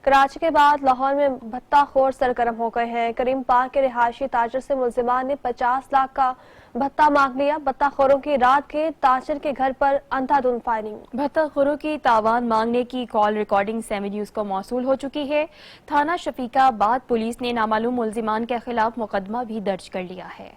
کراچی کے بعد لاہور میں بھتہ خور سرگرم ہو گئے ہیں۔ کریم پارک کے رہائشی تاجر سے ملزمان نے 50 لاکھ کا بھتہ مانگ لیا۔ بھتہ خوروں کی رات کے تاجر کے گھر پر اندھا دھند فائرنگ۔ بھتہ خوروں کی تاوان مانگنے کی کال ریکارڈنگ 7 نیوز کو موصول ہو چکی ہے۔ تھانہ شفیقہ آباد پولیس نے نامعلوم ملزمان کے خلاف مقدمہ بھی درج کر لیا ہے۔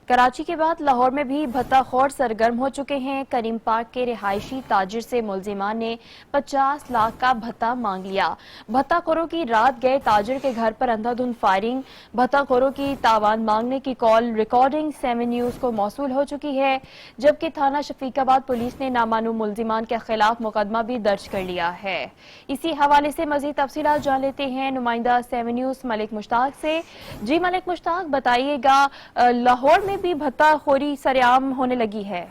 کراچی کے بعد لاہور میں بھی بھتہ خور سرگرم ہو چکے ہیں۔ کریم پارک کے رہائشی تاجر سے ملزمان نے 50 لاکھ کا بھتہ مانگ لیا۔ بھتہ خوروں کی رات گئے تاجر کے گھر پر اندھا دھند فائرنگ۔ بھتہ خوروں کی تاوان مانگنے کی کال ریکارڈنگ 7 نیوز کو موصول ہو چکی ہے، جبکہ تھانہ شفیق آباد پولیس نے نامعلوم ملزمان کے خلاف مقدمہ بھی درج کر لیا ہے۔ اسی حوالے سے مزید تفصیلات جان لیتے ہیں نمائندہ 7 نیوز ملک مشتاق سے۔ جی ملک مشتاق، بتائیے گا لاہور میں بھی بھتہ خوری سرعام ہونے لگی ہے؟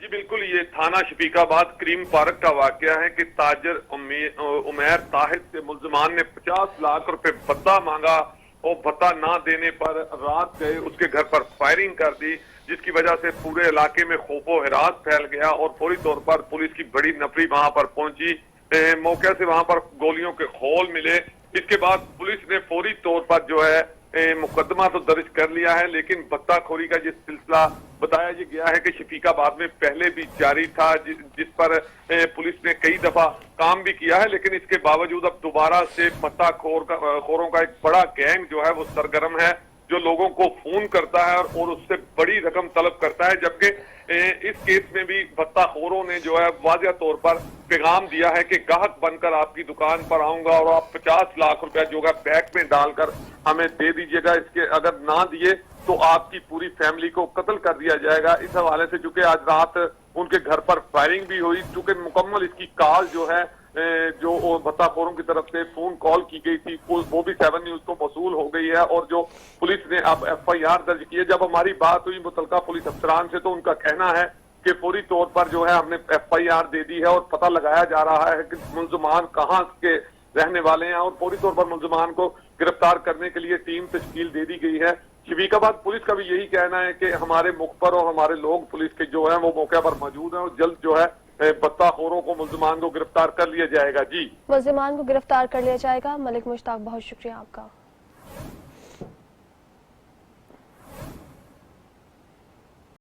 جی بالکل، یہ تھانہ شفیق آباد کریم پارک کا واقعہ ہے کہ تاجر عمیر طاہر سے ملزمان نے 50 لاکھ روپے بھتہ مانگا اور بھتہ نہ دینے پر رات گئے اس کے گھر پر فائرنگ کر دی، جس کی وجہ سے پورے علاقے میں خوف و ہراس پھیل گیا اور فوری طور پر پولیس کی بڑی نفری وہاں پر پہنچی۔ موقع سے وہاں پر گولیوں کے خول ملے۔ اس کے بعد پولیس نے فوری طور پر جو ہے مقدمہ تو درج کر لیا ہے، لیکن بھتہ خوری کا جس سلسلہ بتایا یہ گیا ہے کہ شفیق آباد میں پہلے بھی جاری تھا، جس پر پولیس نے کئی دفعہ کام بھی کیا ہے، لیکن اس کے باوجود اب دوبارہ سے بھتہ خوروں کا ایک بڑا گینگ جو ہے وہ سرگرم ہے، جو لوگوں کو فون کرتا ہے اور اس سے بڑی رقم طلب کرتا ہے، جبکہ اس کیس میں بھی بھتہ خوروں نے جو ہے واضح طور پر پیغام دیا ہے کہ گاہک بن کر آپ کی دکان پر آؤں گا اور آپ 50 لاکھ روپے جو ہے بیگ میں ڈال کر ہمیں دے دیجیے گا، اس کے اگر نہ دیے تو آپ کی پوری فیملی کو قتل کر دیا جائے گا۔ اس حوالے سے چونکہ آج رات ان کے گھر پر فائرنگ بھی ہوئی، چونکہ مکمل اس کی کال جو ہے جو بھتہ خوروں کی طرف سے فون کال کی گئی تھی وہ بھی 7 نیوز کو موصول ہو گئی ہے، اور جو پولیس نے اب FIR درج کی ہے۔ جب ہماری بات ہوئی متعلقہ پولیس افسران سے تو ان کا کہنا ہے کہ فوری طور پر جو ہے ہم نے FIR دے دی ہے اور پتہ لگایا جا رہا ہے کہ ملزمان کہاں کے رہنے والے ہیں، اور فوری طور پر ملزمان کو گرفتار کرنے کے لیے ٹیم تشکیل دے دی گئی ہے۔ شفیق آباد پولیس کا بھی یہی کہنا ہے کہ ہمارے مخبر اور ہمارے لوگ پولیس کے جو ہیں وہ موقع پر موجود ہیں اور جلد جو ہے بھتہ خوروں کو ملزمان کو گرفتار کر لیا جائے گا۔ جی ملزمان کو گرفتار کر لیا جائے گا۔ ملک مشتاق، بہت شکریہ آپ کا۔